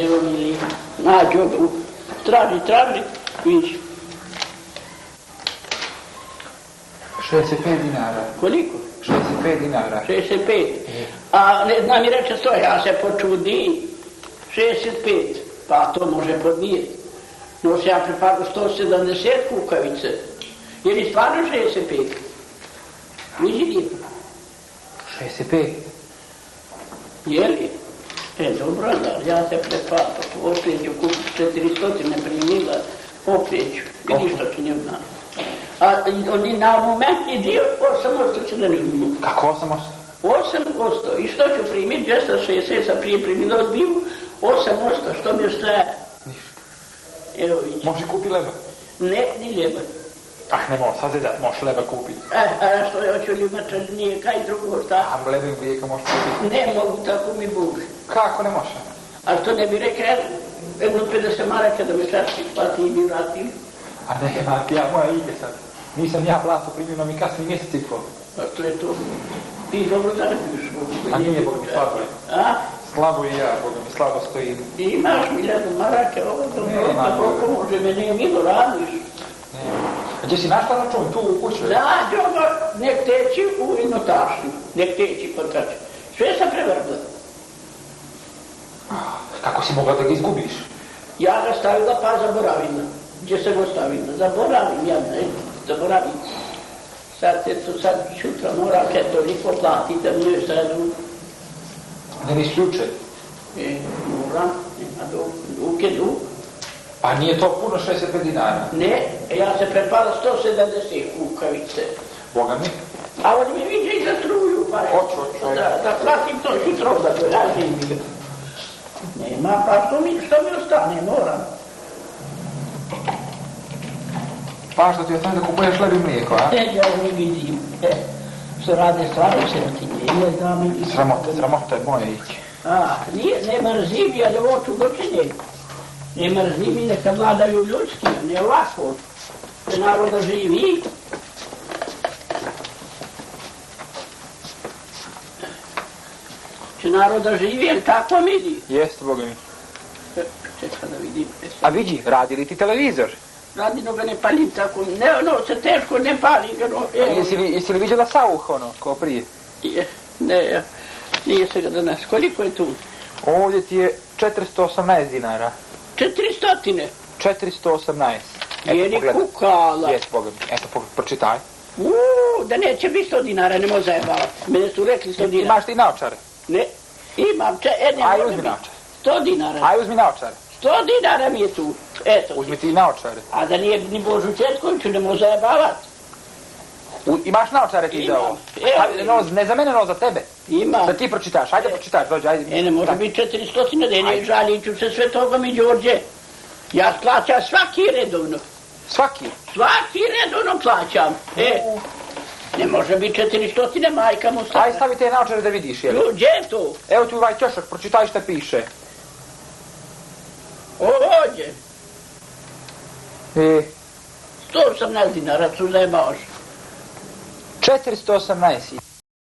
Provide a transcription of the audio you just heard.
evo mi nađo ga, traži, vidiš. 65 dinara. Koliko? 65 dinara. 65. A ne zna mi reče sto, ja se počudi. 65. Pa to može podnijeti. No se ja pripadam 170 kukavice. Je li stvarno 65? Vidi lijepo. 65? Je li? Dobro, da, ja se prepadam. Opreću kupiti 400 primila. Opreću. Vidi što će njim znam. A oni na momentni dio 8% će da ne imamo. Kako 8%? 8%. I što ću primiti? 260 sam prije primila od bivu. 8%. Što mi ostaje? Ništa. Evo vidiš. Može kupi leba? Ne, ni ljeba. Ah, ne može, sad je da možeš leba kupiti. A što ja ću ljubača nije kaj drugo, šta? A leba i mlijeka možeš kupiti? Ne mogu, tako mi Bog. Kako ne može? A što ne bi rekao, jedno 50 maraka da me čarski plati i bi vratili? A ne, mati, ja moja ide sad. Nisam ja platu primio, no mi kasni mjesec i pol. A to je to. Ti dobro zarabiš. A nije, Bog mi slabo je. A? Slabo i ja, Bog mi slabo stojim. Ti imaš 1000 maraka, ovo da koliko može, me nije milo radiš. A gdje si našla račun? Tu u kuću? Nađo ga, nek teći u inotašnu, nek teći kod kače. Sve sam prevrda. Kako si mogla da ga izgubiš? Ja ga stavila pa zaboravila. Gdje sam ga stavila? Zaboravim, ja ne, zaboravim. Sad sutra moram se toliko platiti da mi je sad Ne nisi juče? moram, nema duke. Pa nije to puno 65 dinara? Ne, ja se prepala 170 kukavice. Boga mi? A oni mi viđe i za struju, pa Hoću. da platim to jutro, da to radim. Nema, pa što mi ostane, moram. Pa što ti ostane da kupuješ leb i mlijeko, a? Ja ne vidim. Što rade stvarno sretinje. Sramota je moje ići. Ne mrzim, ja da oču dočinje. Ne mrzim i neka vladaju ljudski, ne ovako. Da naroda živi. Će naroda živi, jer tako vidi. Jeste, Boga mi. Čekaj da vidim. A vidi, radi li ti televizor? Radi, no ga ne palim tako. Ne, ono se teško ne pali ga. Jesi li viđala sauh, ono, ko prije? Ne, nije se ga danas. Koliko je tu? Ovdje ti je 418 dinara. 400. 418. Je li kukala? Jes, Boga mi. Eto, pročitaj. Da neće biti 100 dinara, ne može zajebavati. Mene su rekli 100 dinara. Imaš ti naočare? Ne, imam, Aj, uzmi naočare. 100 dinara. Aj, uzmi naočare. 100 dinara mi je tu. Eto. Uzmi ti naočare. A da nije ni Božu Četkoviću, ne može zajebavati. Imaš naočare ti za ovo? Ne za mene, no za tebe. Imam. Da ti pročitaš, ajde pročitaš, dođi, ajde. Ne može biti 400, da ne žalit ću se sve toga mi, Đorđe. Ja plaćam svaki redovno. Svaki? Svaki redovno plaćam. Ne može biti 400, majka mu stavlja. Aj, stavi te naočare da vidiš, jel? Gdje je to? Evo ti ovaj ćošak, pročitaj šta piše. Ovdje. 118 dinara su zajebavaš. 418.